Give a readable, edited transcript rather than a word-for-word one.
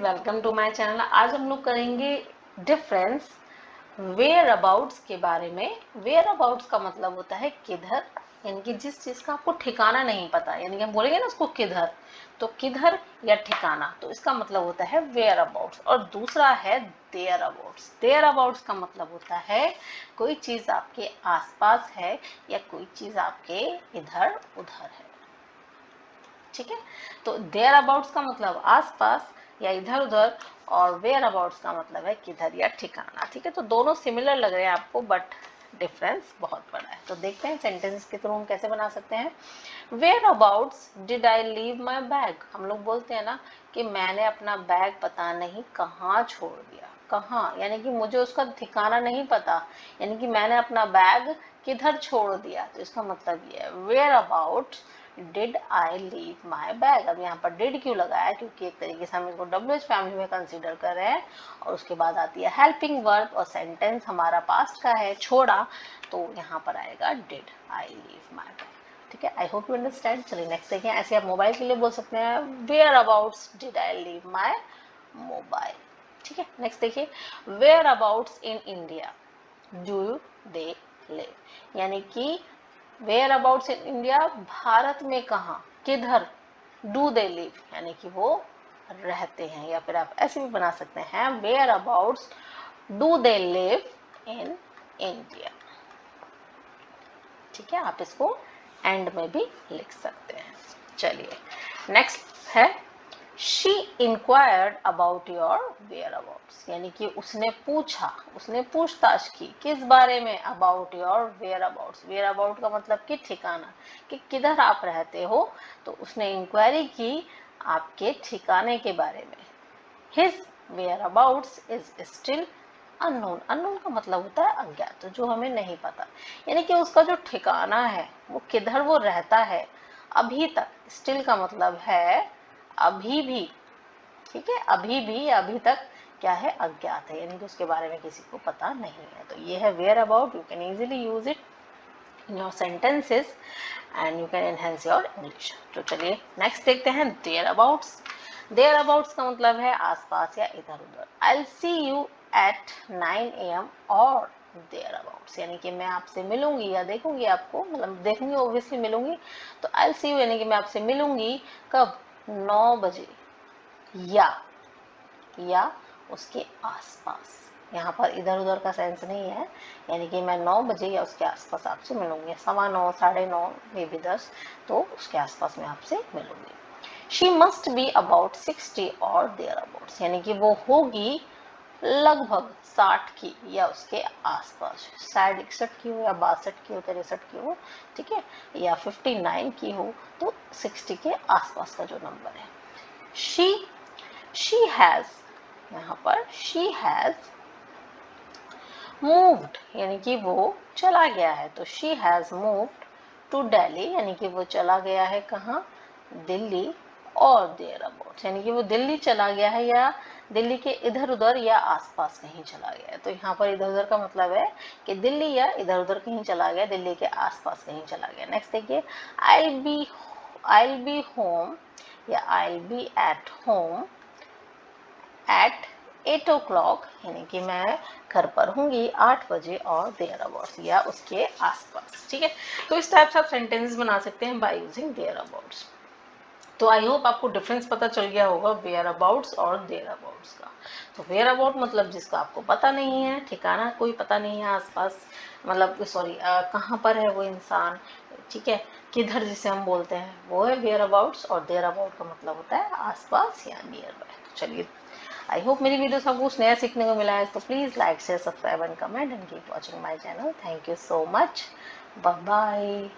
Welcome to my channel. आज हम लोग करेंगे डिफरेंस वेयर अबाउट्स के बारे में। वेयर अबाउट्स का मतलब होता है किधर, यानी कि जिस चीज का आपको ठिकाना नहीं पता, यानी कि हम बोलेंगे ना उसको किधर, तो किधर या ठिकाना, तो इसका मतलब होता है वेयर अबाउट्स। और दूसरा है देयर अबाउट्स। देयर अबाउट्स का मतलब होता है कोई चीज आपके आसपास है या कोई चीज आपके इधर उधर है। ठीक है, तो देयर अबाउट्स का मतलब आसपास या इधर उधर, और वेयर अबाउट्स का मतलब है किधर या ठिकाना। ठीक है, तो दोनों सिमिलर लग रहे हैं आपको, बट डिफरेंस बहुत बड़ा है। तो देखते हैं सेंटेंस के थ्रू हम कैसे बना सकते हैं। Whereabouts did I leave my bag. हम लोग बोलते हैं ना कि मैंने अपना बैग पता नहीं कहाँ छोड़ दिया। कहाँ, यानी कि मुझे उसका ठिकाना नहीं पता, यानी कि मैंने अपना बैग किधर छोड़ दिया। तो इसका मतलब ये है whereabout did I leave my bag. अब यहाँ पर डिड क्यों लगाया, क्योंकि एक तरीके से हम इसको WH फैमिली में कंसीडर कर रहे हैं। और उसके बाद आती है हेल्पिंग वर्ब, और सेंटेंस हमारा पास्ट का है, छोड़ा, तो यहाँ पर आएगा did I leave my bag. ठीक है, आई होप यू अंडरस्टैंड। चलिए नेक्स्ट देखिए, ऐसे आप मोबाइल के लिए बोल सकते हैं whereabouts did I leave my mobile. ठीक है, नेक्स्ट देखिए, whereabouts in India do they live, यानी कि वेयर अबाउट्स इन इंडिया, भारत में कहाँ, किधर, डू दे लिव, यानी कि वो रहते हैं। या फिर आप ऐसे भी बना सकते हैं whereabouts do they live in India. ठीक है, आप इसको एंड में भी लिख सकते हैं। चलिए नेक्स्ट है she inquired about your whereabouts, यानी कि उसने पूछा, उसने पूछताछ की किस बारे में, about your whereabouts. Whereabout का मतलब कि ठिकाना, कि किधर आप रहते हो, तो उसने इंक्वायरी की आपके ठिकाने के बारे में। His whereabouts is still unknown. Unknown का मतलब होता है अज्ञात, तो जो हमें नहीं पता, यानी कि उसका जो ठिकाना है, वो किधर वो रहता है अभी तक। स्टिल का मतलब है अभी भी। ठीक है, अभी भी, अभी तक क्या है, अज्ञात है, यानी कि उसके बारे में किसी को पता नहीं है। तो ये है whereabout. You can easily use it in your sentences and you can enhance your English. तो चलिए नेक्स्ट देखते हैं देयर अबाउट्स। देयर अबाउट्स का मतलब है आसपास या इधर उधर। आई सी यू एट 9 AM और देयर अबाउट्स, यानी कि मैं आपसे मिलूंगी या देखूंगी आपको, मतलब देखूंगी ऑब्वियसली, मिलूंगी। तो आई सी यू यानी कि मैं आपसे मिलूंगी कब, 9 बजे, या उसके आसपास। यहाँ पर इधर उधर का सेंस नहीं है, यानी कि मैं 9 बजे या उसके आसपास आपसे मिलूंगी। 9:15, 9:30, मे बी 10, तो उसके आसपास मैं आपसे मिलूंगी। शी मस्ट बी अबाउट 60 और देयर अबाउट्स, यानी कि वो होगी लगभग 60 की या उसके आसपास। शायद 61 की हो या 62 की हो, 63 की हो, ठीक है, या 59 की हो, तो 60 के आसपास का जो नंबर है। शी हैज, यहाँ पर शी हैज मूव्ड, यानी कि वो चला गया है, तो she has moved to Delhi, यानी कि वो चला गया है कहाँ, दिल्ली। और देयर अबाउट, यानी कि वो दिल्ली चला गया है या दिल्ली के इधर उधर या आसपास कहीं चला गया है। तो यहाँ पर इधर उधर का मतलब है कि दिल्ली या इधर उधर कहीं चला गया, दिल्ली के आसपास कहीं चला गया। नेक्स्ट देखिए, आई बी होम या I be at home at 8 o'clock, यानी कि मैं घर पर होंगी 8 बजे और देयर अबाउट्स या उसके आसपास। ठीक है, तो इस टाइप से आप सेंटेंसेस बना सकते हैं बाय यूजिंग देयर अबाउट्स। तो आई होप आपको डिफरेंस पता चल गया होगा वेयर अबाउट्स और देयर अबाउट्स का। तो वेयर अबाउट मतलब जिसका आपको पता नहीं है, ठिकाना कोई पता नहीं है आसपास, मतलब सॉरी कहाँ पर है वो इंसान, ठीक है, किधर जिसे हम बोलते हैं, वो है वेयर अबाउट्स। और देयर अबाउट का मतलब होता है आसपास या नियर बाय। तो चलिए, आई होप मेरी वीडियोस आपको कुछ नया सीखने को मिला है। तो please like share subscribe and comment and keep watching my channel. Thank you so much, bye bye.